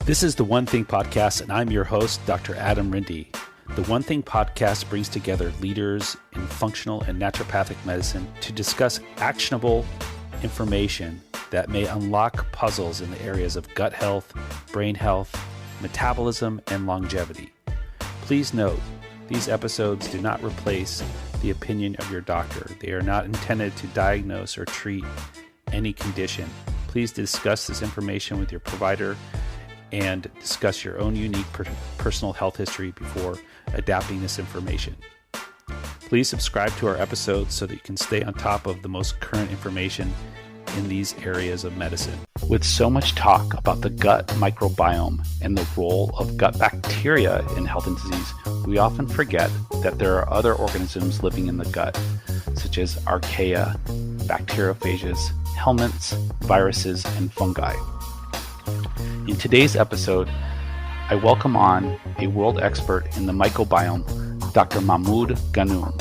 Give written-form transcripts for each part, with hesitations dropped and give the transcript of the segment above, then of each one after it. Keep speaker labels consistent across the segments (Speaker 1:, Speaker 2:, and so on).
Speaker 1: This is the One Thing Podcast, and I'm your host, Dr. Adam Rindy. The One Thing Podcast brings together leaders in functional and naturopathic medicine to discuss actionable information that may unlock puzzles in the areas of gut health, brain health, metabolism, and longevity. Please note, these episodes do not replace the opinion of your doctor. They are not intended to diagnose or treat any condition. Please discuss this information with your provider and discuss your own unique personal health history before adapting this information. Please subscribe to our episodes so that you can stay on top of the most current information in these areas of medicine. With so much talk about the gut microbiome and the role of gut bacteria in health and disease, we often forget that there are other organisms living in the gut, such as archaea, bacteriophages, helminths, viruses, and fungi. In today's episode, I welcome on a world expert in the microbiome, Dr. Mahmoud Ghannoum.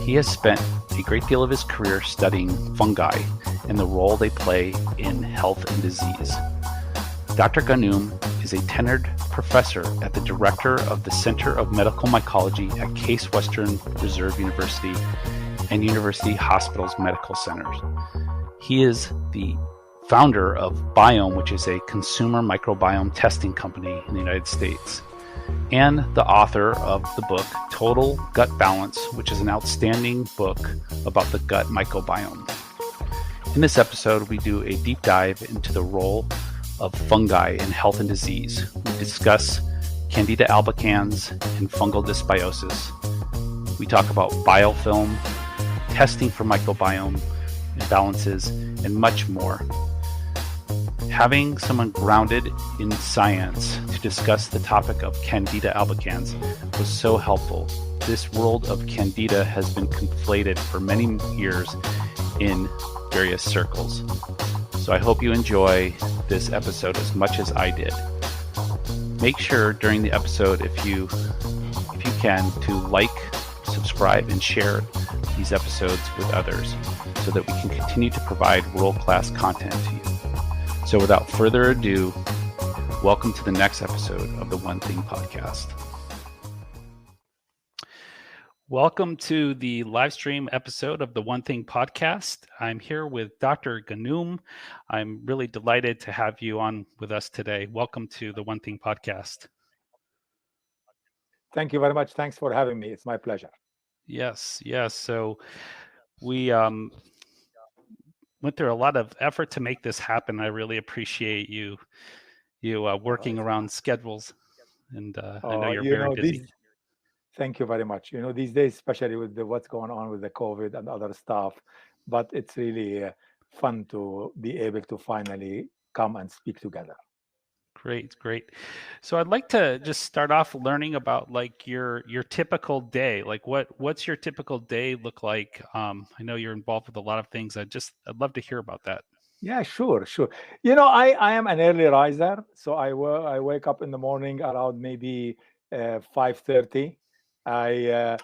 Speaker 1: He has spent a great deal of his career studying fungi and the role they play in health and disease. Dr. Ghannoum is a tenured professor at the director of the Center of Medical Mycology at Case Western Reserve University and University Hospitals Medical Centers. He is the founder of Biofilm, which is a consumer microbiome testing company in the United States, and the author of the book Total Gut Balance, which is an outstanding book about the gut microbiome. In this episode, we do a deep dive into the role of fungi in health and disease. We discuss Candida albicans and fungal dysbiosis. We talk about biofilm, testing for microbiome imbalances, and much more. Having someone grounded in science to discuss the topic of Candida albicans was so helpful. This world of Candida has been conflated for many years in various circles. So I hope you enjoy this episode as much as I did. Make sure during the episode, if you can, to like, subscribe, and share these episodes with others so that we can continue to provide world-class content to you. So without further ado, welcome to the next episode of the One Thing Podcast. Welcome to the live stream episode of the One Thing Podcast. I'm here with Dr. Ghannoum. I'm really delighted to have you on with us today. Welcome to the One Thing Podcast.
Speaker 2: Thank you very much. Thanks for having me. It's my pleasure.
Speaker 1: Yes. So we went through a lot of effort to make this happen. I really appreciate you working around schedules, and I know you're very busy.
Speaker 2: Thank you very much. These days, especially with what's going on with the COVID and other stuff, but it's really fun to be able to finally come and speak together.
Speaker 1: Great. So I'd like to just start off learning about like your typical day. Like what's your typical day look like? I know you're involved with a lot of things. I'd love to hear about that.
Speaker 2: Yeah, sure. I am an early riser, so I wake up in the morning around maybe 5:30. I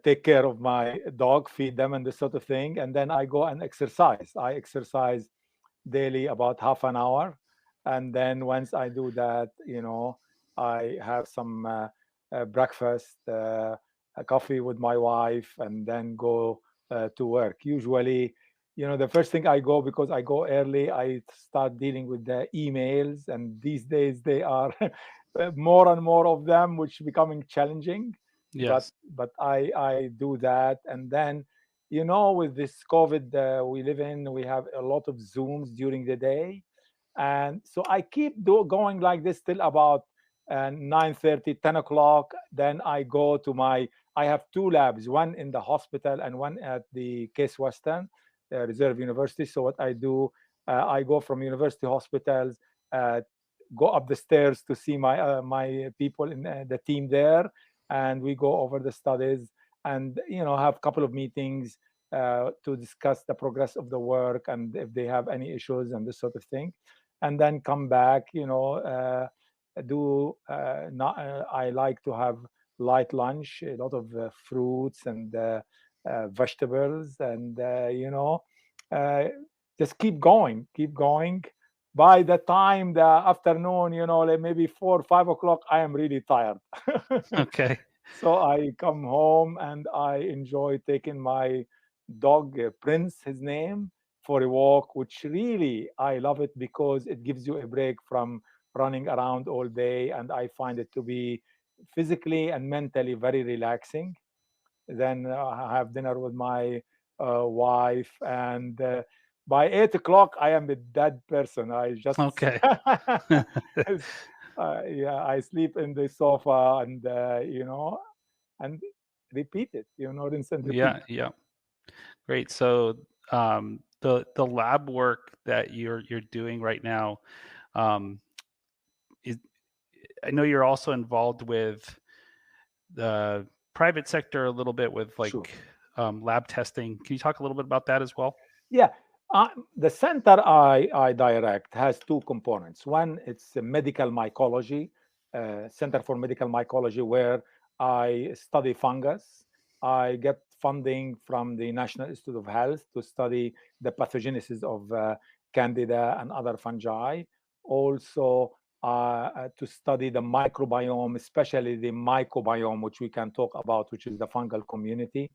Speaker 2: take care of my dog, feed them, and this sort of thing, and then I go and exercise. I exercise daily about half an hour. And then once I do that, I have some breakfast, a coffee with my wife, and then go to work. Usually, the first thing I go, because I go early, I start dealing with the emails. And these days, they are more and more of them, which becoming challenging.
Speaker 1: Yes.
Speaker 2: But I do that. And then, with this COVID we live in, we have a lot of Zooms during the day. And so I keep going like this till about 9:30, 10 o'clock. Then I go to I have two labs, one in the hospital and one at the Case Western Reserve University. So what I do, I go from university hospitals, go up the stairs to see my people in the team there. And we go over the studies and, have a couple of meetings to discuss the progress of the work and if they have any issues and this sort of thing. And then come back, I like to have light lunch, a lot of fruits and vegetables, and just keep going. by the time the afternoon, like maybe 4 or 5 o'clock, I am really tired.
Speaker 1: Okay.
Speaker 2: So I come home and I enjoy taking my dog, Prince, his name, for a walk, which really I love it because it gives you a break from running around all day. And I find it to be physically and mentally very relaxing. Then I have dinner with my wife, and by 8 o'clock, I am a dead person. I just,
Speaker 1: Okay.
Speaker 2: yeah, I sleep in the sofa, and and repeat it, rinse and repeat.
Speaker 1: Yeah, yeah. Great. So the lab work that you're doing right now, um, is I know you're also involved with the private sector a little bit with
Speaker 2: Sure.
Speaker 1: like lab testing. Can you talk a little bit about that as well?
Speaker 2: Yeah, the center I direct has two components. One, it's a medical mycology, Center for Medical Mycology, where I study fungus. I get funding from the National Institute of Health to study the pathogenesis of Candida and other fungi. Also, to study the microbiome, especially the mycobiome, which we can talk about, which is the fungal community.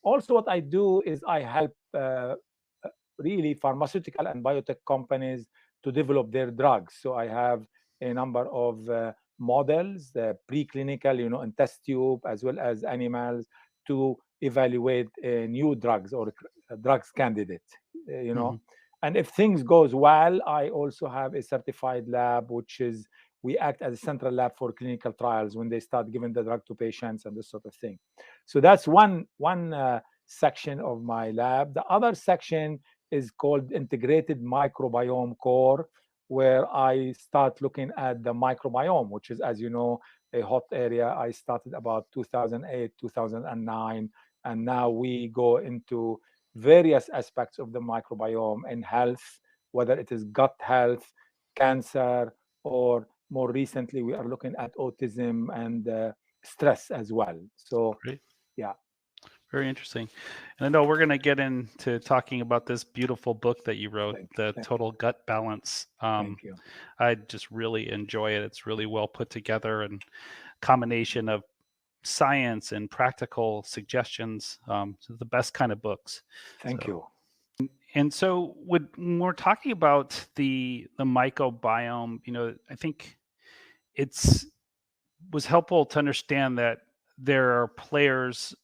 Speaker 2: Also, what I do is I help really pharmaceutical and biotech companies to develop their drugs. So I have a number of models, the preclinical, in test tube, as well as animals, to evaluate new drugs or drugs candidate. You
Speaker 1: Hmm.
Speaker 2: know, and if things goes well, I also have a certified lab, which is we act as a central lab for clinical trials when they start giving the drug to patients and this sort of thing. So that's one section of my lab. The other section is called Integrated Microbiome Core, where I start looking at the microbiome, which is, as you know, a hot area. I started about 2008, 2009, and now we go into various aspects of the microbiome in health, whether it is gut health, cancer, or more recently, we are looking at autism and stress as well. So,
Speaker 1: Great.
Speaker 2: yeah,
Speaker 1: Very interesting. And I know we're going to get into talking about this beautiful book that you wrote,
Speaker 2: thank you.
Speaker 1: The Total Gut Balance.
Speaker 2: Thank you.
Speaker 1: I just really enjoy it. It's really well put together and combination of science and practical suggestions. So the best kind of books.
Speaker 2: Thank
Speaker 1: So,
Speaker 2: you.
Speaker 1: and so when we're talking about the microbiome, I think it's was helpful to understand that there are players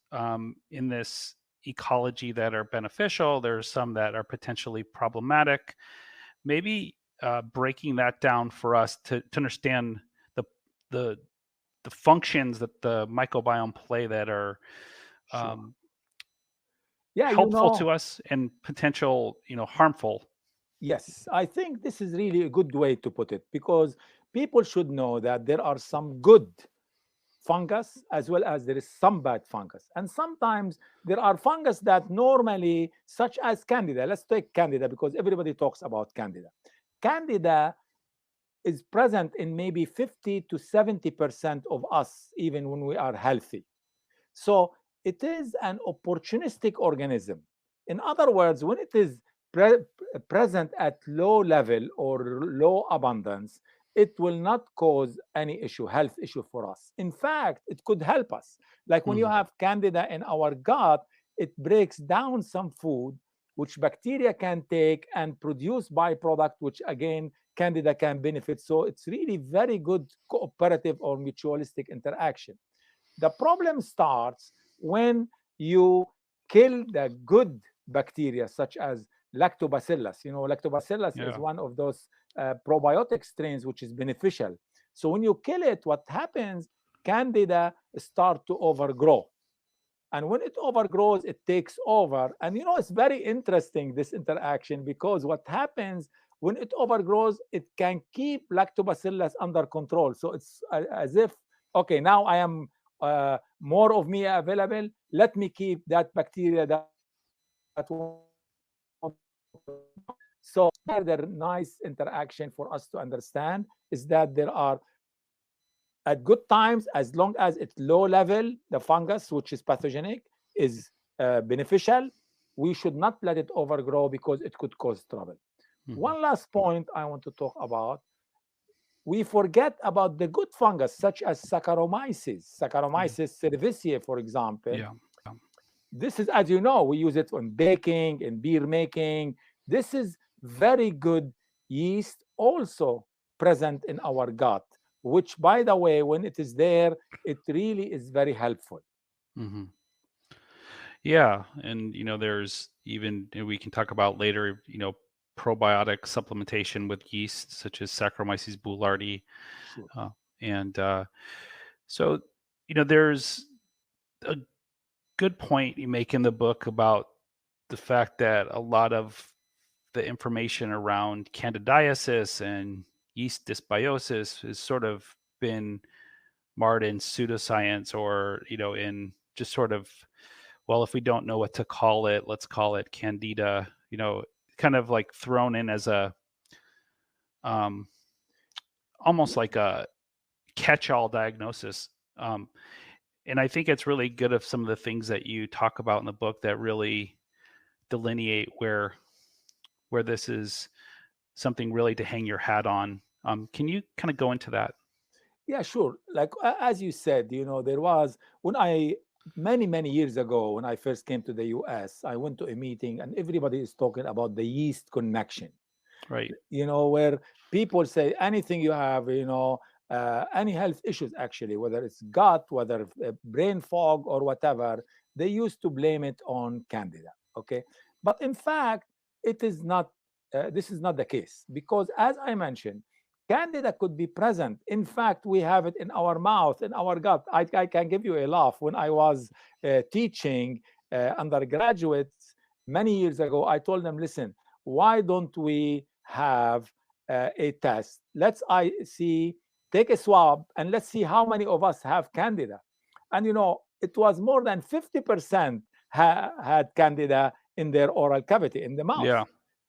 Speaker 1: in this ecology that are beneficial. There are some that are potentially problematic. Maybe breaking that down for us to understand the the the functions that the microbiome play that are
Speaker 2: Sure.
Speaker 1: um,
Speaker 2: Yeah,
Speaker 1: helpful to us and potential, harmful.
Speaker 2: yes, I think this is really a good way to put it because people should know that there are some good fungus as well as there is some bad fungus. And sometimes there are fungus that normally, such as Candida, let's take Candida because everybody talks about Candida. Candida is present in maybe 50 to 70% of us, even when we are healthy. So it is an opportunistic organism. In other words, when it is present at low level or low abundance, it will not cause any issue, health issue for us. In fact, it could help us. Like when you
Speaker 1: Mhm.
Speaker 2: have candida in our gut, it breaks down some food which bacteria can take and produce byproduct, which again candida can benefit. So it's really very good cooperative or mutualistic interaction. The problem starts when you kill the good bacteria, such as lactobacillus. Lactobacillus is
Speaker 1: Yeah.
Speaker 2: one of those probiotic strains which is beneficial. So when you kill it, what happens? Candida start to overgrow. And when it overgrows, it takes over. And it's very interesting, this interaction, because what happens when it overgrows, it can keep lactobacillus under control. So it's as if, okay, now I am more of me available. Let me keep that bacteria that wants to so the nice interaction for us to understand is that there are at good times, as long as it's low level, the fungus, which is pathogenic, is beneficial. We should not let it overgrow because it could cause trouble.
Speaker 1: Hmm.
Speaker 2: One last point I want to talk about, we forget about the good fungus, such as
Speaker 1: Yeah.
Speaker 2: Saccharomyces cerevisiae, for example.
Speaker 1: Yeah.
Speaker 2: This is, as you know, we use it in baking, in beer making. This is very good yeast also present in our gut, which, by the way, when it is there, it really is very helpful.
Speaker 1: Hmm. Yeah, and there's even we can talk about later, probiotic supplementation with yeast, such as Saccharomyces boulardii,
Speaker 2: Sure.
Speaker 1: uh, and so there's a good point you make in the book about the fact that a lot of the information around candidiasis and yeast dysbiosis has sort of been marred in pseudoscience, or in just sort of, well, if we don't know what to call it, let's call it Candida, kind of like thrown in as a um, almost like a catch-all diagnosis. Um, and I think it's really good of some of the things that you talk about in the book that really delineate where this is something really to hang your hat on. Can you kind of go into that?
Speaker 2: Yeah, sure. Like as you said, there was when I many years ago when I first came to the US, I went to a meeting and everybody is talking about the yeast connection.
Speaker 1: Right.
Speaker 2: Where people say anything you have, any health issues actually, whether it's gut, whether brain fog or whatever, they used to blame it on Candida. Okay, but in fact, it is not. This is not the case because, as I mentioned, Candida could be present. In fact, we have it in our mouth, in our gut. I can give you a laugh. When I was teaching undergraduates many years ago, I told them, listen, why don't we have a test? Take a swab and let's see how many of us have Candida. And it was more than 50% had Candida in their oral cavity, in the mouth.
Speaker 1: Yeah.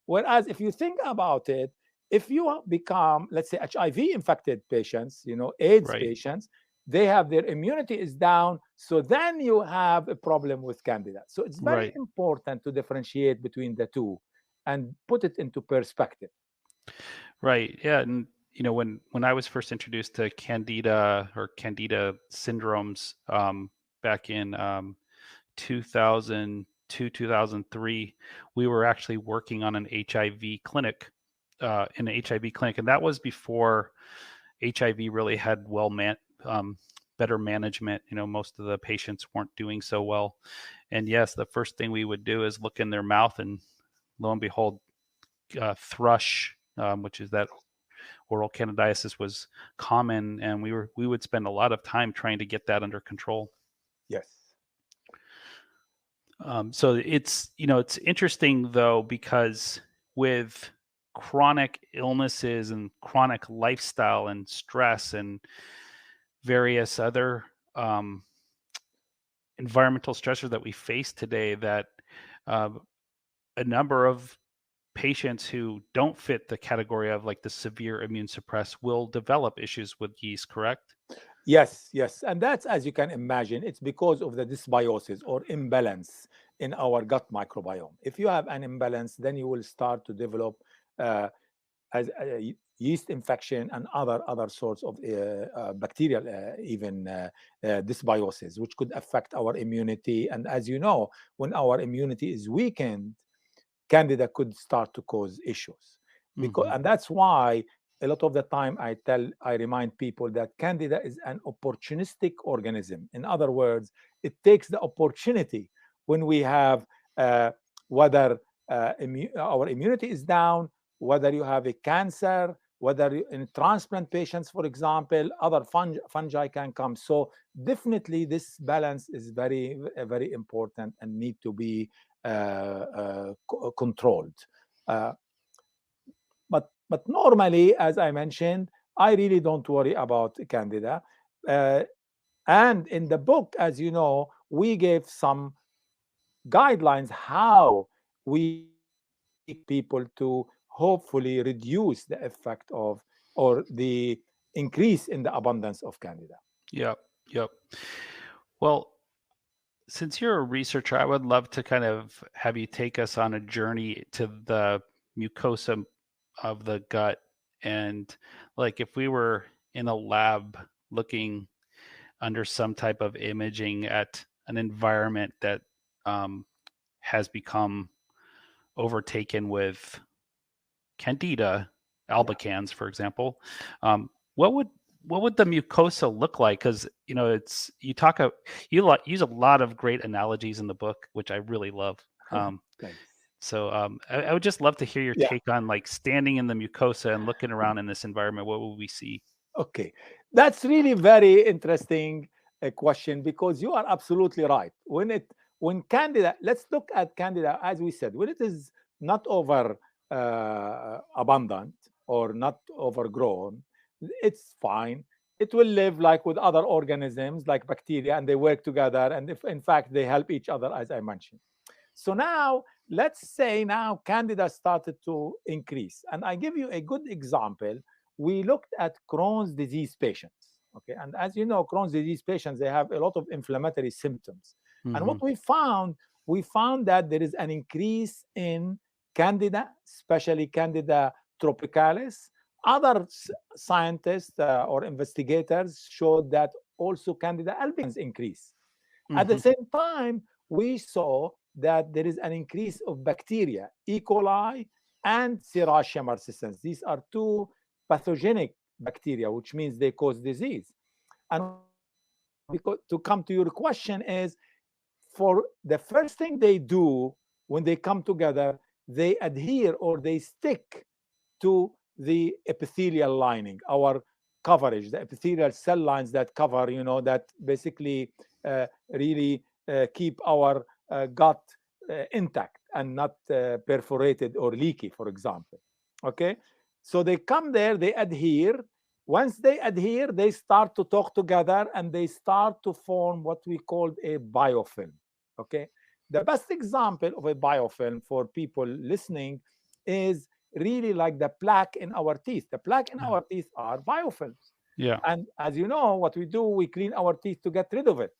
Speaker 2: Whereas if you think about it, if you become, let's say, HIV infected patients, AIDS
Speaker 1: Right.
Speaker 2: patients, they have their immunity is down. So then you have a problem with Candida. So it's very
Speaker 1: Right.
Speaker 2: important to differentiate between the two and put it into perspective.
Speaker 1: Right. Yeah. And when I was first introduced to Candida or Candida syndromes, back in 2002, 2003, we were actually working on an HIV clinic, in an HIV clinic, and that was before HIV really had better management. Most of the patients weren't doing so well, and yes, the first thing we would do is look in their mouth, and lo and behold, thrush, which is that oral candidiasis, was common, and we would spend a lot of time trying to get that under control.
Speaker 2: Yes.
Speaker 1: So it's interesting though, because with chronic illnesses and chronic lifestyle and stress and various other um, environmental stressors that we face today, that uh, a number of patients who don't fit the category of like the severe immune suppressed will develop issues with yeast, correct?
Speaker 2: Yes, yes. And that's, as you can imagine, it's because of the dysbiosis or imbalance in our gut microbiome. If you have an imbalance, then you will start to develop uh, as yeast infection and other sorts of bacterial even dysbiosis, which could affect our immunity. And as you know, when our immunity is weakened, Candida could start to cause issues.
Speaker 1: Hmm.
Speaker 2: And that's why a lot of the time I remind people that Candida is an opportunistic organism. In other words, it takes the opportunity when we have uh, whether our immunity is down, whether you have a cancer, whether in transplant patients, for example, other fungi can come. So definitely this balance is very important and need to be controlled. Uh, but normally, as I mentioned, I really don't worry about Candida. Uh, and in the book, as you know, we gave some guidelines how we people to hopefully reduce the effect of or the increase in the abundance of Candida.
Speaker 1: Yep. Yep. Well, since you're a researcher, I would love to kind of have you take us on a journey to the mucosa of the gut. And like if we were in a lab looking under some type of imaging at an environment that um, has become overtaken with Candida
Speaker 2: Yeah.
Speaker 1: albicans, for example, um, what would the mucosa look like? Because it's use a lot of great analogies in the book, which I really love. Um,
Speaker 2: Thanks.
Speaker 1: I would just love to hear your
Speaker 2: Yeah.
Speaker 1: take on like standing in the mucosa and looking around in this environment. What will we see?
Speaker 2: Okay, that's really very interesting question because you are absolutely right. When Candida, let's look at Candida as we said, when it is not over abundant or not overgrown, it's fine. It will live like with other organisms like bacteria, and they work together, and if in fact they help each other, as I mentioned. So now, let's say now Candida started to increase. And I give you a good example. We looked at Crohn's disease patients. Okay. And as you know, Crohn's disease patients, they have a lot of inflammatory symptoms. And
Speaker 1: Hmm.
Speaker 2: what we found that there is an increase in Candida, especially Candida tropicalis. Other scientists or investigators showed that also Candida albicans increase. At the
Speaker 1: Hmm.
Speaker 2: same time, we saw that there is an increase of bacteria, E. coli and Serratia marcescens. These are two pathogenic bacteria, which means they cause disease. And what we found, because to come to your question, is for the first thing they do when they come together, they adhere or they stick to the epithelial lining, our coverage, the epithelial cell lines that cover, that basically really keep our gut intact and not perforated or leaky, for example. Okay, so they come there, they adhere. Once they adhere, they start to talk together and they start to form what we call a biofilm. Okay, the best example of a biofilm for people listening is really like the plaque in our teeth. The plaque in
Speaker 1: Yeah.
Speaker 2: our teeth are biofilms.
Speaker 1: Yeah.
Speaker 2: And as you know, what we do, we clean our teeth to get rid of it.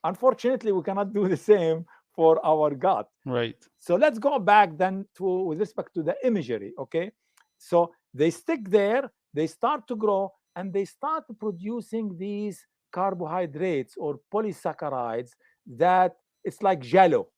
Speaker 2: Unfortunately, we cannot do the same for our gut.
Speaker 1: Right.
Speaker 2: So let's go back then to with respect to the imagery. Okay. So they stick there, they start to grow, and they start producing these carbohydrates or polysaccharides that it's like jello,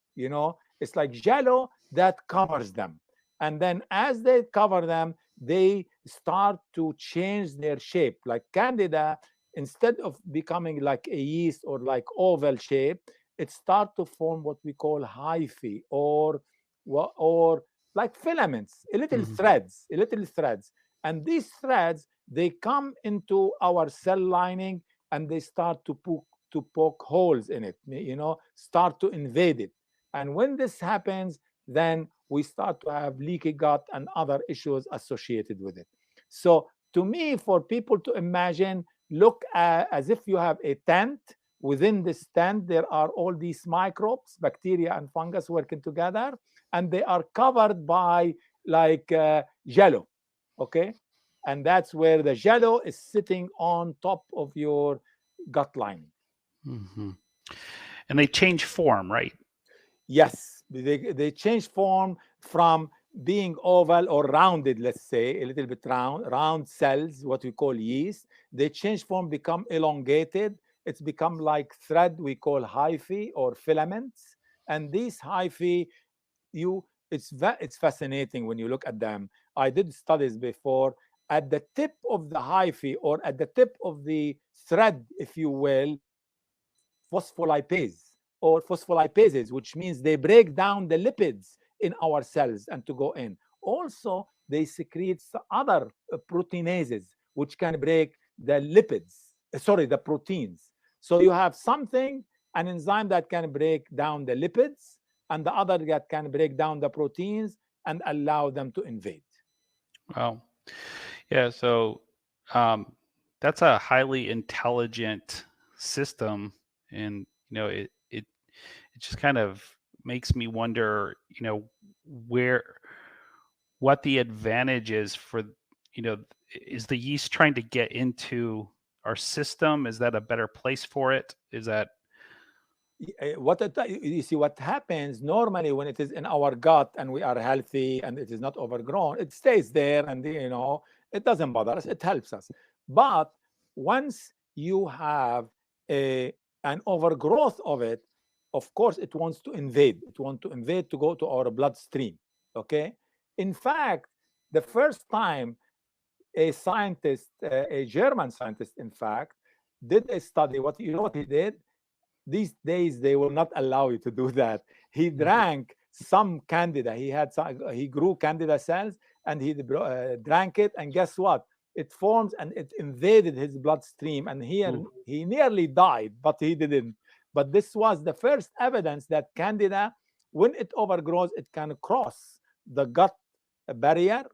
Speaker 2: it's like jello that covers them. And then as they cover them, they start to change their shape. Like Candida, instead of becoming like a yeast or like oval shape, it start to form what we call hyphae or like filaments,
Speaker 1: Hmm.
Speaker 2: little threads. And these threads, they come into our cell lining and they start to poke holes in it, start to invade it. And when this happens, then we start to have leaky gut and other issues associated with it. So to me, for people to imagine, look at as if you have a tent. Within this tent, there are all these microbes, bacteria and fungus working together, and they are covered by like jello. Okay. And that's where the jello is sitting on top of your gut lining.
Speaker 1: Hmm. And they change form, right?
Speaker 2: Yes, they change form from being oval or rounded, let's say, a little bit round cells, what we call yeast. They change form, become elongated. It's become like thread we call hyphae or filaments. And these hyphae, it's fascinating when you look at them. I did studies before. At the tip of the hyphae or at the tip of the thread, if you will, are phospholipase or phospholipases, which means they break down the lipids in our cells and to go in. Also, they secrete other proteinases, which can break the lipids, sorry, the proteins. So you have something, an enzyme that can break down the lipids, and the other that can break down the proteins and allow them to invade.
Speaker 1: Wow. Yeah. So um, that's a highly intelligent system, and it just kind of makes me wonder, where what the advantage is for, is the yeast trying to get into our system? Is that a better place for it? Is that
Speaker 2: You see what happens normally when it is in our gut and we are healthy and it is not overgrown, it stays there, and it doesn't bother us, it helps us. But once you have a an overgrowth of it, of course it wants to invade, to go to our bloodstream. Okay, in fact, the first time a scientist, a German scientist in fact, did a study, what he did. These days they will not allow you to do that. He drank some candida. He grew candida cells, and he drank it, and guess what? It forms and it invaded his bloodstream, and he nearly died, but he didn't. But this was the first evidence that candida, when it overgrows, it can cross the gut barrier,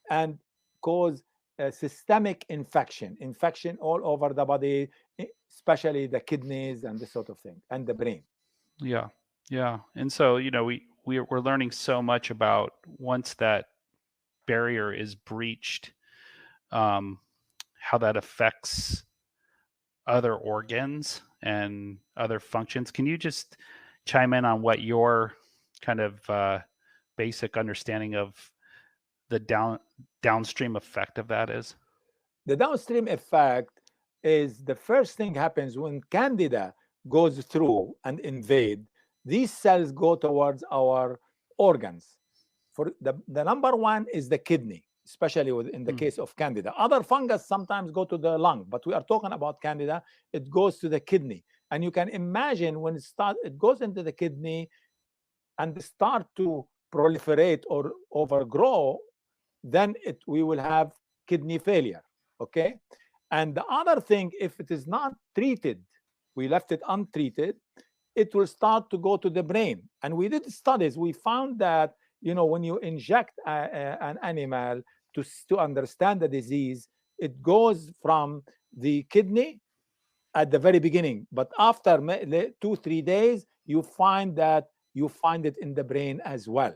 Speaker 2: and cause a systemic infection all over the body, especially the kidneys and this sort of thing, and the brain.
Speaker 1: Yeah, yeah. And so, we're learning so much about once that barrier is breached, how that affects other organs and other functions. Can you just chime in on what your kind of basic understanding of the downstream effect of that is?
Speaker 2: The downstream effect is the first thing happens when candida goes through and invade. These cells go towards our organs. For the number one is the kidney, especially in the case of candida. Other fungus sometimes go to the lung, but we are talking about candida. It goes to the kidney, and you can imagine when it goes into the kidney and start to proliferate or overgrow, then we will have kidney failure. Okay, and the other thing, if it is not treated, we left it untreated, it will start to go to the brain. And we did studies. We found that when you inject an animal to understand the disease, it goes from the kidney at the very beginning, but after 2-3 days, you find it in the brain as well.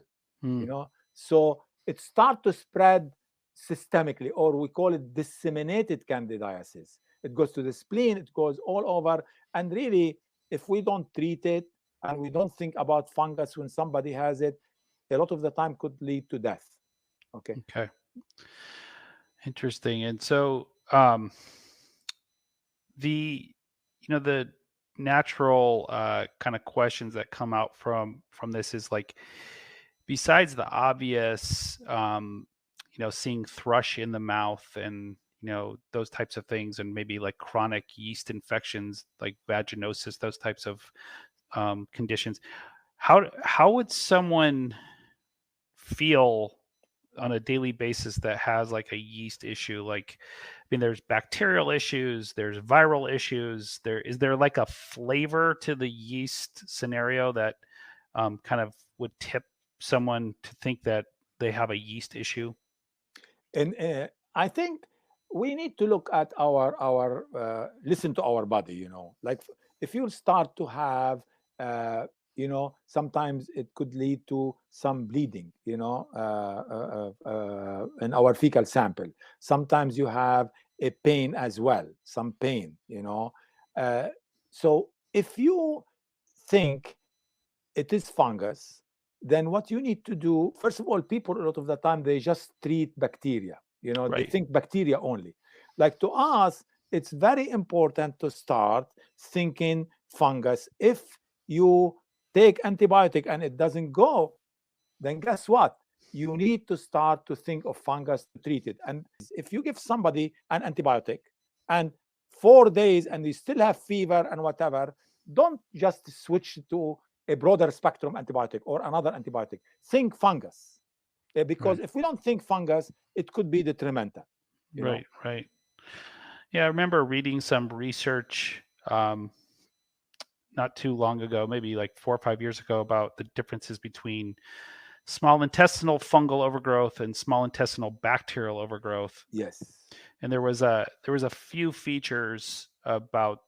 Speaker 2: So it starts to spread systemically, or we call it disseminated candidiasis. It goes to the spleen, it goes all over, and really, if we don't treat it and we don't think about fungus when somebody has it, a lot of the time could lead to death. Okay.
Speaker 1: Interesting. And so the natural kind of questions that come out from this is like, besides the obvious seeing thrush in the mouth and those types of things, and maybe like chronic yeast infections like vaginosis, those types of conditions, how would someone feel on a daily basis that has like a yeast issue? Like, I mean, there's bacterial issues, there's viral issues. Is there like a flavor to the yeast scenario that kind of would tip someone to think that they have a yeast issue?
Speaker 2: And I think we need to look at listen to our body. Like if you start to have sometimes it could lead to some bleeding, in our fecal sample. Sometimes you have a pain as well, some pain, so if you think it is fungus, then what you need to do, first of all, people a lot of the time, they just treat bacteria,
Speaker 1: Right.
Speaker 2: They think bacteria only. Like, to us, it's very important to start thinking fungus. If you take antibiotic and it doesn't go, then guess what? You need to start to think of fungus to treat it. And if you give somebody an antibiotic and 4 days and they still have fever and whatever, don't just switch to a broader spectrum antibiotic or another antibiotic. Think fungus. Because if we don't think fungus, it could be detrimental.
Speaker 1: Right. Yeah, I remember reading some research not too long ago, maybe like 4 or 5 years ago, about the differences between small intestinal fungal overgrowth and small intestinal bacterial overgrowth.
Speaker 2: Yes.
Speaker 1: And there was a few features about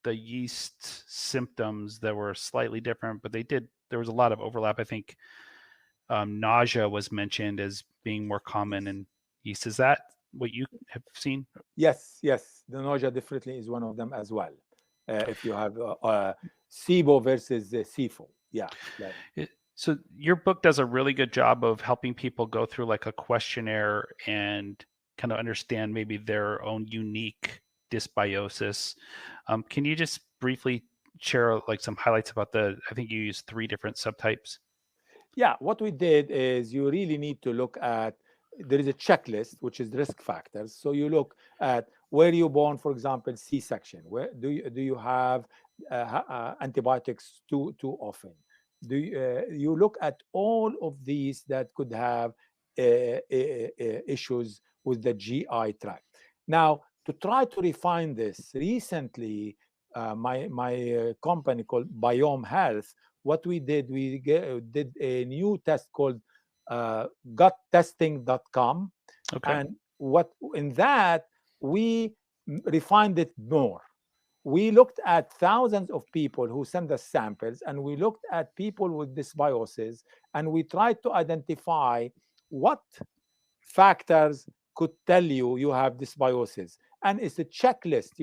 Speaker 1: the yeast symptoms that were slightly different, but there was a lot of overlap. I think nausea was mentioned as being more common in yeast. Is that what you have seen?
Speaker 2: Yes. The nausea definitely is one of them as well. If you have SIBO versus SIFO. Yeah.
Speaker 1: So your book does a really good job of helping people go through like a questionnaire and kind of understand maybe their own unique dysbiosis. Can you just briefly share like some highlights about I think you used 3 different subtypes?
Speaker 2: Yeah, what we did is you really need to look at, there is a checklist, which is risk factors. So you look at where you born, for example, C-section. Where do you have antibiotics too often? You look at all of these that could have issues with the GI tract. Now, to try to refine this, recently, my company called Biome Health, what we did, did a new test called guttesting.com.
Speaker 1: Okay.
Speaker 2: And what in that, we refined it more. We looked at thousands of people who sent us samples, and we looked at people with dysbiosis, and we tried to identify what factors could tell you have dysbiosis. And it's a checklist.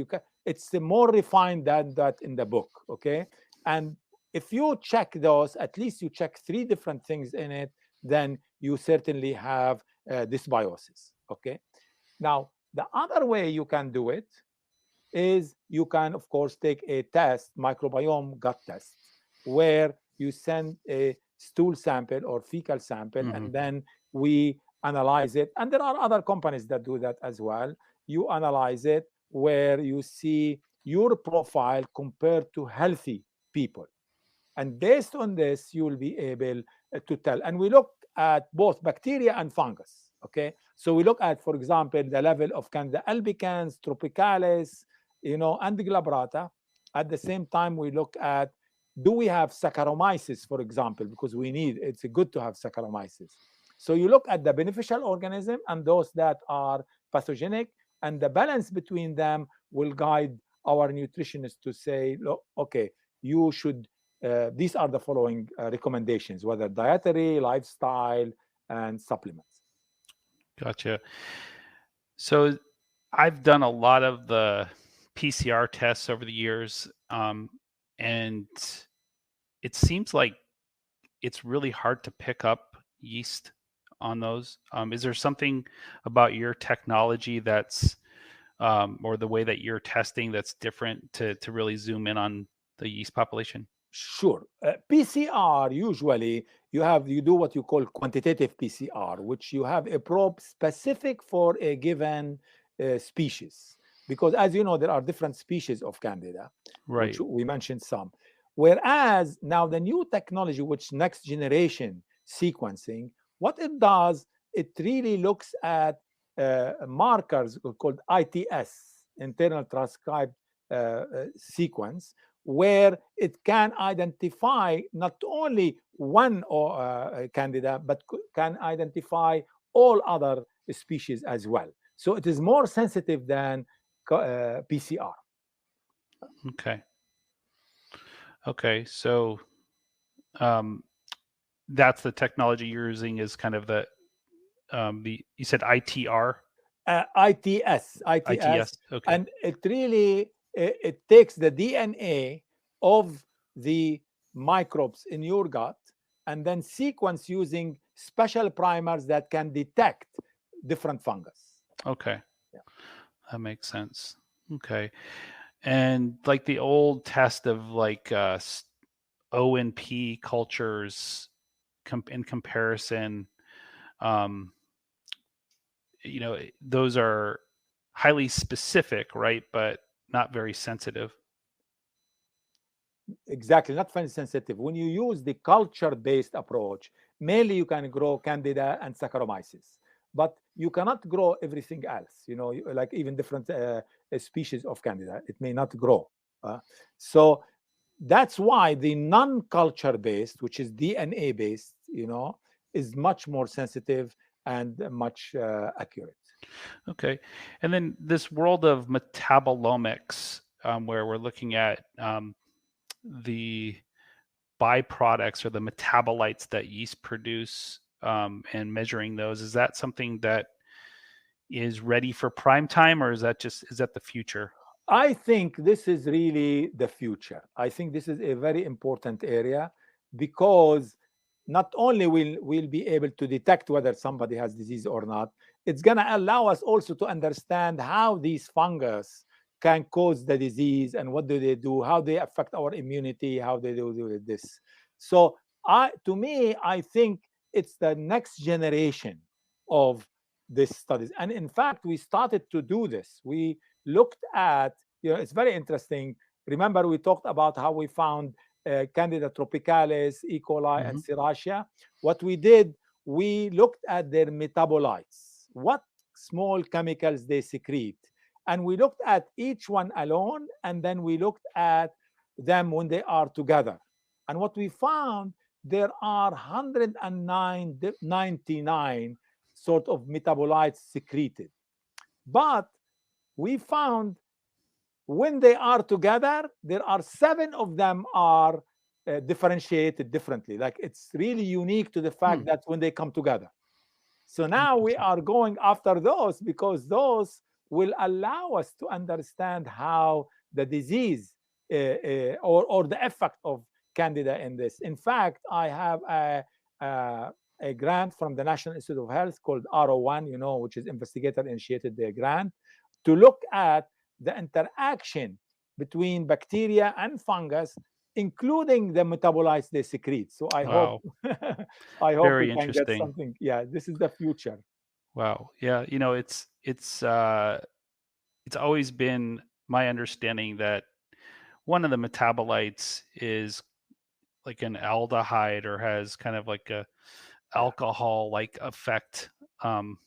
Speaker 2: It's more refined than that in the book. Okay. And if you check those, at least you check 3 different things in it, then you certainly have dysbiosis. Okay. Now, the other way you can do it is you can, of course, take a test, microbiome gut test, where you send a stool sample or fecal sample, and then we analyze it. And there are other companies that do that as well. You analyze it where you see your profile compared to healthy people. And based on this, you will be able to tell. And we look at both bacteria and fungus. Okay. So we look at, for example, the level of Candida albicans, tropicalis, and glabrata. At the same time, we look at, do we have Saccharomyces, for example, because it's good to have Saccharomyces. So you look at the beneficial organism and those that are pathogenic, and the balance between them will guide our nutritionists to say, look, okay, you should, these are the following recommendations, whether dietary, lifestyle, and supplements.
Speaker 1: Gotcha. So I've done a lot of the PCR tests over the years, and it seems like it's really hard to pick up yeast on those. Is there something about your technology that's, or the way that you're testing that's different to really zoom in on the yeast population?
Speaker 2: Sure. PCR, usually you do what you call quantitative PCR, which you have a probe specific for a given species. Because as you know, there are different species of Candida,
Speaker 1: Right.
Speaker 2: which we mentioned some. Whereas now the new technology, which next generation sequencing, what it does, it really looks at markers called ITS, internal transcribed sequence, where it can identify not only one Candida, but can identify all other species as well. So it is more sensitive than PCR.
Speaker 1: Okay. So that's the technology you're using, is kind of you said ITR?
Speaker 2: ITS.
Speaker 1: ITS. Okay.
Speaker 2: And it really, it takes the DNA of the microbes in your gut and then sequence using special primers that can detect different fungus.
Speaker 1: Okay.
Speaker 2: Yeah.
Speaker 1: That makes sense. Okay. And like the old test of like ONP cultures in comparison, those are highly specific, right? But not very sensitive.
Speaker 2: Exactly, not very sensitive. When you use the culture-based approach, mainly you can grow Candida and Saccharomyces, but you cannot grow everything else. Like even different species of Candida, it may not grow. So that's why the non-culture-based, which is DNA-based, is much more sensitive and much accurate.
Speaker 1: Okay, and then this world of metabolomics, where we're looking at the byproducts or the metabolites that yeast produce, and measuring those, is that something that is ready for prime time, or is that the future?
Speaker 2: I think this is really the future. I think this is a very important area because not only will we'll be able to detect whether somebody has disease or not, it's going to allow us also to understand how these fungus can cause the disease and what do they do, how they affect our immunity, how they do this. So to me, I think it's the next generation of these studies. And in fact, we started to do this. We looked at, it's very interesting. Remember, we talked about how we found Candida tropicalis, E. coli, and
Speaker 1: Hmm.
Speaker 2: Serratia. What we did, we looked at their metabolites, what small chemicals they secrete. And we looked at each one alone, and then we looked at them when they are together. And what we found, there are 199 sort of metabolites secreted. But we found when they are together, there are 7 of them are differentiated differently. Like it's really unique to the
Speaker 1: Hmm.
Speaker 2: fact that when they come together. So now we
Speaker 1: Interesting.
Speaker 2: are going after those because those will allow us to understand how the disease or the effect of candida in this. In fact, I have a grant from the National Institute of Health called RO1, which is investigator initiated grant to look at the interaction between bacteria and fungus, including the metabolites they secrete. So I hope
Speaker 1: Wow.
Speaker 2: I hope we
Speaker 1: Very
Speaker 2: can get
Speaker 1: interesting.
Speaker 2: something. Yeah, this is the future.
Speaker 1: Wow. Yeah. It's always been my understanding that one of the metabolites is like an aldehyde or has kind of like a
Speaker 2: Yeah.
Speaker 1: alcohol like effect. Um,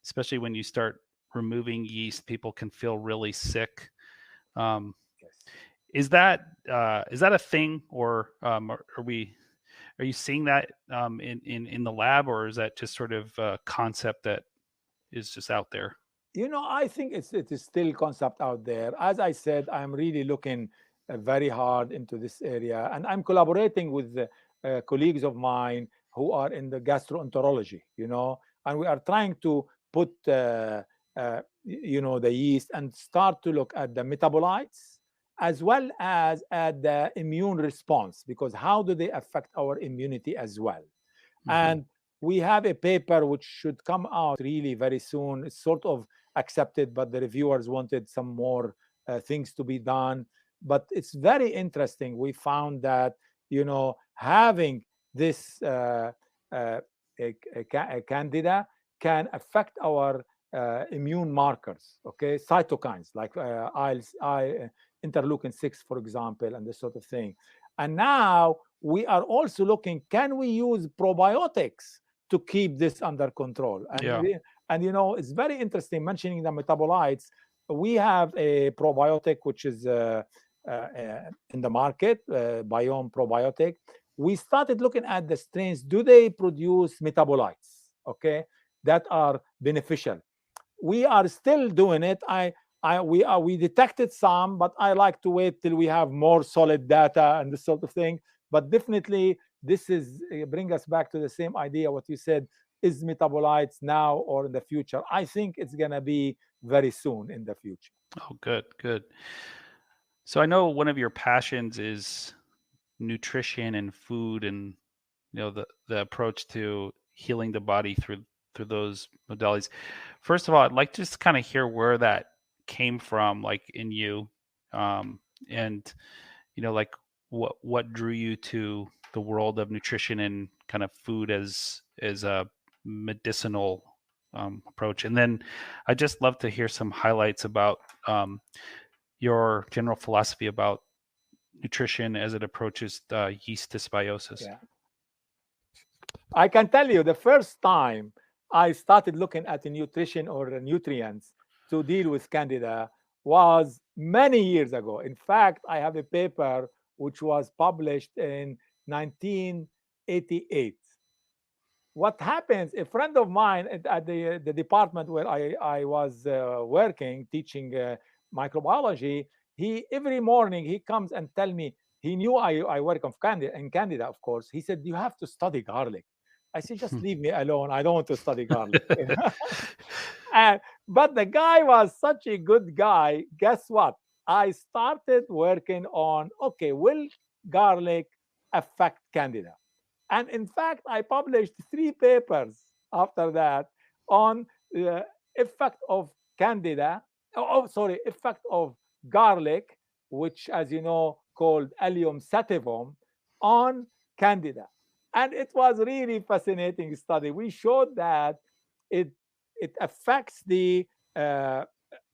Speaker 1: Especially when you start removing yeast, people can feel really sick. Um,
Speaker 2: Yes.
Speaker 1: is that a thing, or are you seeing that in the lab, or is that just sort of a concept that is just out there?
Speaker 2: I think it is still concept out there. As I said, I'm really looking very hard into this area, and I'm collaborating with colleagues of mine who are in the gastroenterology. And we are trying to put the yeast and start to look at the metabolites as well as at the immune response, because how do they affect our immunity as well?
Speaker 1: Hmm.
Speaker 2: And we have a paper which should come out really very soon. It's sort of accepted, but the reviewers wanted some more things to be done. But it's very interesting. We found that, having this a candida can affect our immune markers, okay, cytokines like interleukin 6, for example, and this sort of thing. And now we are also looking, can we use probiotics to keep this under control?
Speaker 1: Yeah.
Speaker 2: And it's very interesting mentioning the metabolites. We have a probiotic which is in the market, Biome probiotic. We started looking at the strains. Do they produce metabolites? Okay, that are beneficial. We are still doing it. We detected some, but I like to wait till we have more solid data and this sort of thing. But definitely, this is bring us back to the same idea. What you said is metabolites now or in the future. I think it's gonna be very soon in the future.
Speaker 1: Oh, good, good. So I know one of your passions is nutrition and food, and the approach to healing the body through those modalities. First of all, I'd like to just kind of hear where that came from, like in you, and like what drew you to the world of nutrition and kind of food as a medicinal approach. And then I just love to hear some highlights about your general philosophy about nutrition as it approaches yeast dysbiosis.
Speaker 2: Yeah. I can tell you the first time I started looking at the nutrition or the nutrients to deal with candida was many years ago. In fact, I have a paper which was published in 1988. What happens, a friend of mine at the department where I was working, teaching microbiology, he every morning he comes and tell me, he knew I work in Candida, of course. He said, you have to study garlic. I said, just leave me alone. I don't want to study garlic. And, but the guy was such a good guy. Guess what? I started working on, okay, will garlic affect candida? And in fact, I published 3 papers after that on the effect of candida, sorry, effect of garlic, which, as you know, called Allium sativum, on candida. And it was really fascinating study. We showed that it it affects the uh,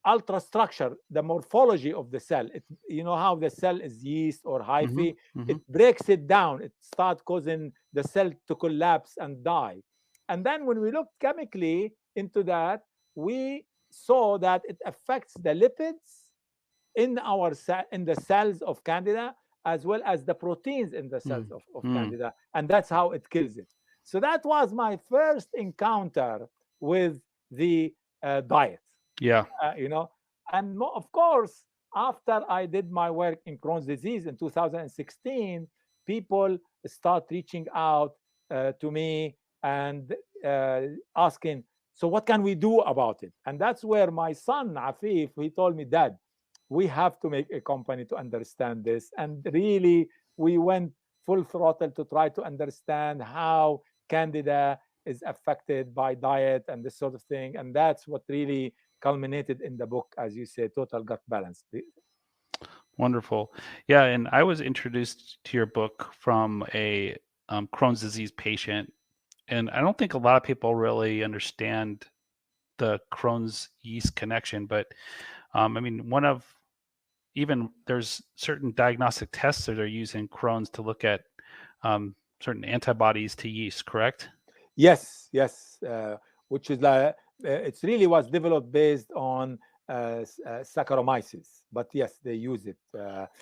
Speaker 2: ultrastructure, the morphology of the cell. You know how the cell is yeast or
Speaker 1: Hmm.
Speaker 2: hyphae?
Speaker 1: Hmm.
Speaker 2: It breaks it down. It starts causing the cell to collapse and die. And then when we looked chemically into that, we saw that it affects the lipids in in the cells of candida, as well as the proteins in the cells of
Speaker 1: Mm.
Speaker 2: candida, and that's how it kills it. So that was my first encounter with the diet.
Speaker 1: Yeah.
Speaker 2: You know, and of course, after I did my work in Crohn's disease in 2016, people start reaching out to me and uh, asking, so what can we do about it? And that's where my son Afif, he told me, Dad, we have to make a company to understand this. And really, we went full throttle to try to understand how candida is affected by diet and this sort of thing. And that's what really culminated in the book, as you say, Total Gut Balance.
Speaker 1: Wonderful. Yeah, and I was introduced to your book from a Crohn's disease patient, and I don't think a lot of people really understand the Crohn's yeast connection. But I mean, even there's certain diagnostic tests that are used in Crohn's to look at certain antibodies to yeast. Correct?
Speaker 2: Yes, yes, which is like it's really was developed based on Saccharomyces, but yes, they use it.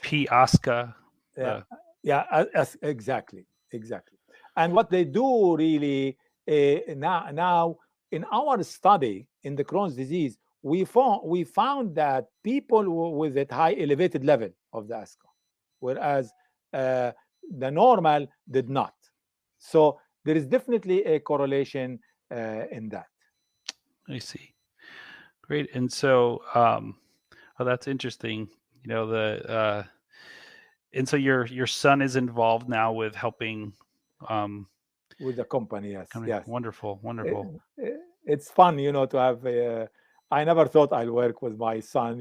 Speaker 1: P. osca.
Speaker 2: Yeah, yeah, exactly, exactly. And what they do really now in our study in the Crohn's disease, we found that people with a high elevated level of the ASCA, whereas uh, the normal did not. So there is definitely a correlation in that.
Speaker 1: I see. Great. And so, oh, that's interesting. You know, and so your son is involved now with helping. Um,
Speaker 2: With the company, yes, yes.
Speaker 1: Wonderful,
Speaker 2: Eh,
Speaker 1: wonderful.
Speaker 2: it's fun, to have a. I never thought I'll work with my son.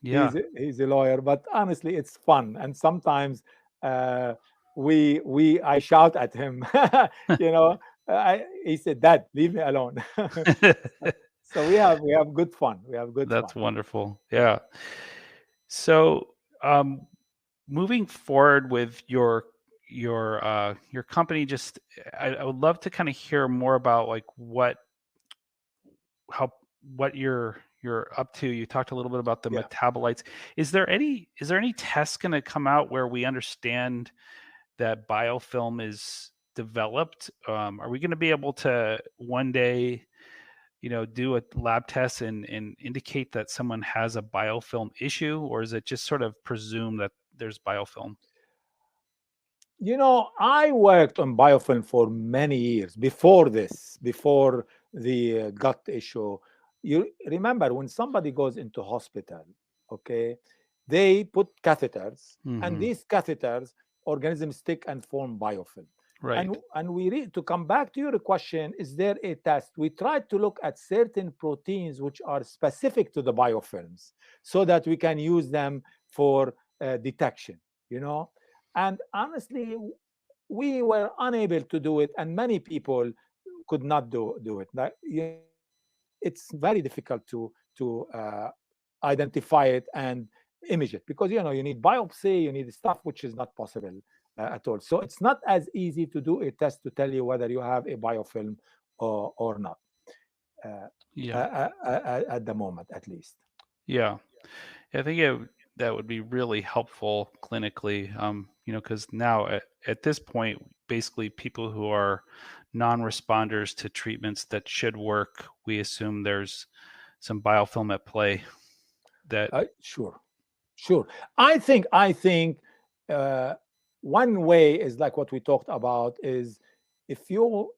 Speaker 1: Yeah.
Speaker 2: He's a lawyer, but honestly, it's fun. And sometimes uh, we I shout at him. you know, he said, "Dad, leave me alone." So we have good fun. We have good fun.
Speaker 1: That's wonderful. Yeah. So, moving forward with your company, just I would love to kind of hear more about like how what you're up to. You talked a little bit about the
Speaker 2: Yeah.
Speaker 1: metabolites. Is there any tests going to come out where we understand that biofilm is developed? Are we going to be able to one day, do a lab test and indicate that someone has a biofilm issue, or is it just sort of presume that there's biofilm?
Speaker 2: I worked on biofilm for many years before this, before the gut issue. You remember when somebody goes into hospital, okay, they put catheters, and
Speaker 1: Hmm.
Speaker 2: these catheters, organisms stick and form biofilm.
Speaker 1: Right.
Speaker 2: And to come back to your question, is there a test? We tried to look at certain proteins which are specific to the biofilms, so that we can use them for detection. You know, and honestly, we were unable to do it, and many people could not do it. Like, it's very difficult to identify it and image it, because you need biopsy, you need stuff which is not possible at all. So it's not as easy to do a test to tell you whether you have a biofilm or not, uh,
Speaker 1: Yeah.
Speaker 2: at the moment, at least.
Speaker 1: Yeah. I think that would be really helpful clinically, because now at this point, basically people who are non-responders to treatments that should work, we assume there's some biofilm at play that,
Speaker 2: Sure, sure. I think uh, one way is like what we talked about, is if you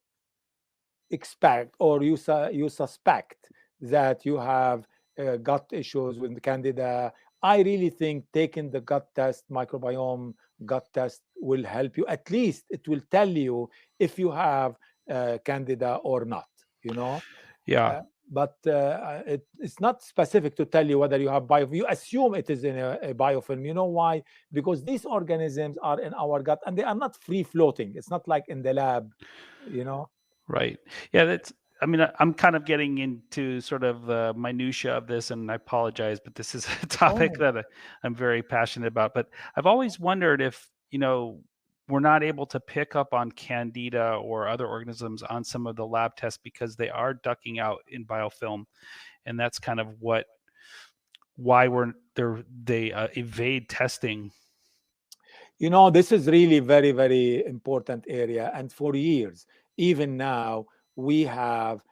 Speaker 2: expect or you suspect that you have gut issues with Candida, I really think taking the gut test, microbiome gut test, will help you. At least it will tell you if you have Candida or not. You know,
Speaker 1: Yeah.
Speaker 2: uh, but it's not specific to tell you whether you have biofilm. You assume it is in a biofilm. You know why? Because these organisms are in our gut and they are not free floating. It's not like in the lab, you know.
Speaker 1: Right. Yeah, that's I mean, I'm kind of getting into sort of the minutia of this, and I apologize, but this is a topic
Speaker 2: Oh,
Speaker 1: that I'm very passionate about. But I've always wondered if, we're not able to pick up on Candida or other organisms on some of the lab tests because they are ducking out in biofilm, and that's kind of why they evade testing.
Speaker 2: this is really very, very important area. And for years, even now, we have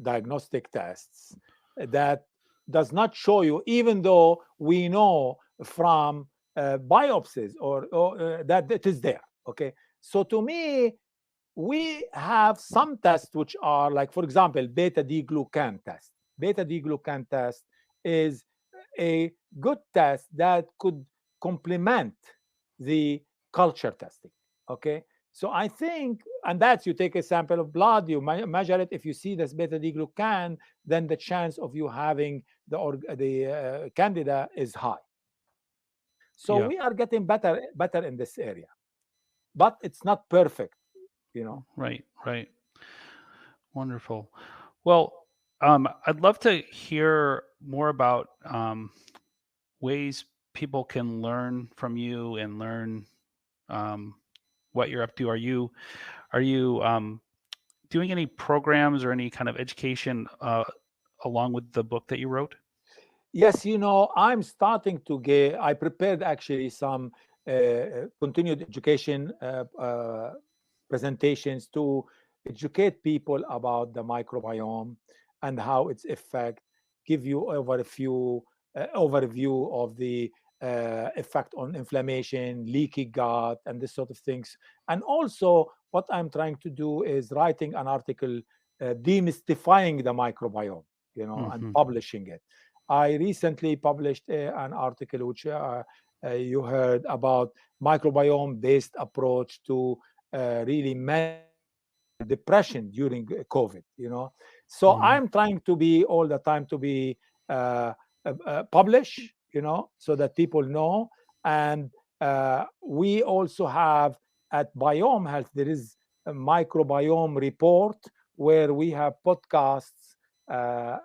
Speaker 2: diagnostic tests that does not show you, even though we know from biopsies or that it is there. Okay. So to me, we have some tests which are like, for example, beta D glucan test. Beta D glucan test is a good test that could complement the culture testing. Okay. So I think, and that's you take a sample of blood, you measure it. If you see this beta D glucan, then the chance of you having the candida is high. So
Speaker 1: Yeah.
Speaker 2: we are getting better in this area, but it's not perfect, you know.
Speaker 1: Right. Right. Wonderful. Well, I'd love to hear more about ways people can learn from you and learn um, what you're up to. Are you doing any programs or any kind of education along with the book that you wrote?
Speaker 2: Yes, I'm starting to get, I prepared actually some continued education presentations to educate people about the microbiome and how its effect, give you over a few overview of the effect on inflammation, leaky gut, and this sort of things. And also, what I'm trying to do is writing an article demystifying the microbiome, and
Speaker 1: Hmm.
Speaker 2: publishing it. I recently published an article which you heard about microbiome-based approach to really managing depression during COVID. So
Speaker 1: Hmm.
Speaker 2: I'm trying to be all the time to be publish, so that people know. And we also have at Biome Health there is a microbiome report where we have podcasts.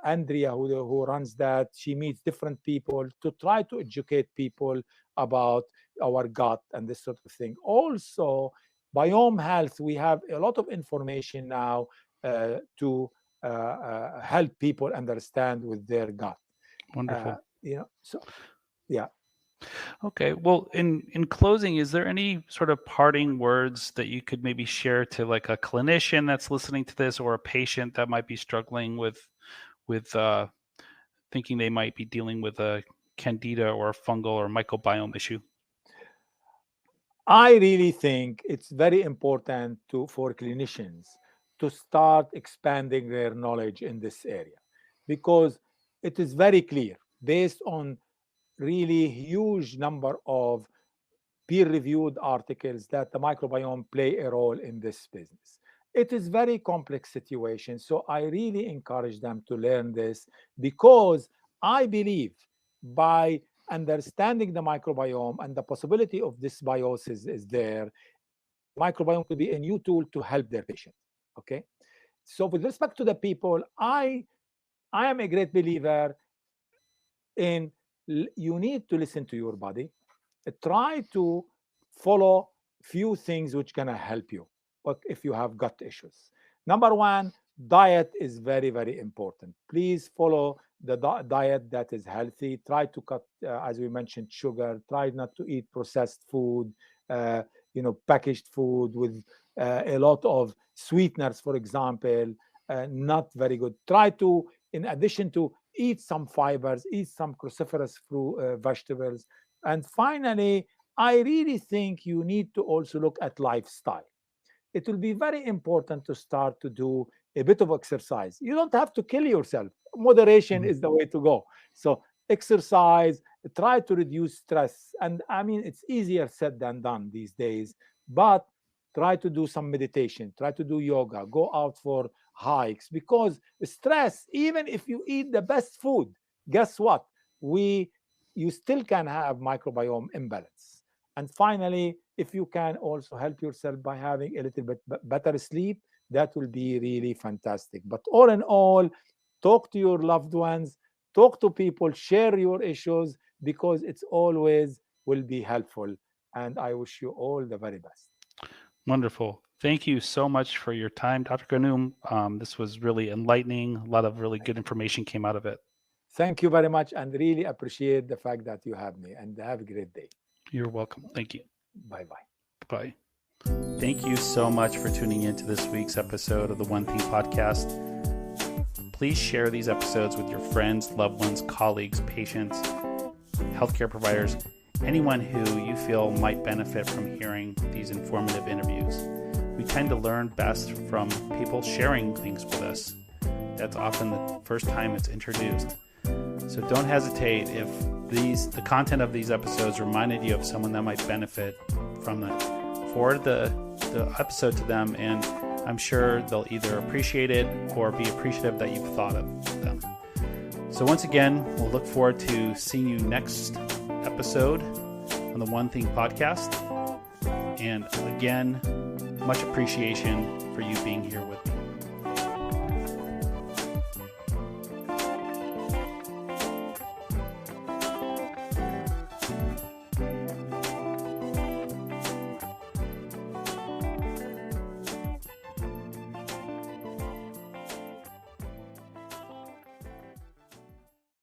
Speaker 2: Andrea, who runs that, she meets different people to try to educate people about our gut and this sort of thing. Also, Biome Health, we have a lot of information now to help people understand with their gut.
Speaker 1: Wonderful.
Speaker 2: So yeah.
Speaker 1: Okay. Well, in closing, is there any sort of parting words that you could maybe share to like a clinician that's listening to this or a patient that might be struggling with thinking they might be dealing with a candida or a fungal or microbiome issue?
Speaker 2: I really think it's very important for clinicians to start expanding their knowledge in this area, because it is very clear based on really huge number of peer-reviewed articles that the microbiome play a role in this business. It is very complex situation, so I really encourage them to learn this, because I believe by understanding the microbiome and the possibility of dysbiosis is there, microbiome could be a new tool to help their patient. Okay, so with respect to the people, I am a great believer in you need to listen to your body. Try to follow few things which gonna help you if you have gut issues. Number one, diet is very, very important. Please follow the diet that is healthy. Try to cut, as we mentioned, sugar. Try not to eat processed food, packaged food with a lot of sweeteners, for example. Not very good. Try to, in addition to, eat some fibers, eat some cruciferous fruit, vegetables. And finally, I really think you need to also look at lifestyle. it will be very important to start to do a bit of exercise. You don't have to kill yourself. Moderation is the way to go. So exercise, try to reduce stress. And I mean, it's easier said than done these days, but try to do some meditation, try to do yoga, go out for hikes, because stress, even if you eat the best food, guess what? You still can have microbiome imbalance. And finally, if you can also help yourself by having a little bit better sleep, that will be really fantastic. But all in all, talk to your loved ones, talk to people, share your issues, because it's always will be helpful. And I wish you all the very best.
Speaker 1: Wonderful. Thank you so much for your time, Dr. Ghannoum. This was really enlightening. A lot of really good information came out of it.
Speaker 2: Thank you very much, and really appreciate the fact that you have me, and have a great day.
Speaker 1: You're welcome. Thank you.
Speaker 2: Bye-bye.
Speaker 1: Bye. Thank you so much for tuning in to this week's episode of the One Thing Podcast. Please share these episodes with your friends, loved ones, colleagues, patients, healthcare providers, anyone who you feel might benefit from hearing these informative interviews. We tend to learn best from people sharing things with us. That's often the first time it's introduced. So don't hesitate if the content of these episodes reminded you of someone that might benefit from it. Forward the episode to them, and I'm sure they'll either appreciate it or be appreciative that you've thought of them. So once again, we'll look forward to seeing you next episode on the One Thing Podcast. And again, much appreciation for you being here with me.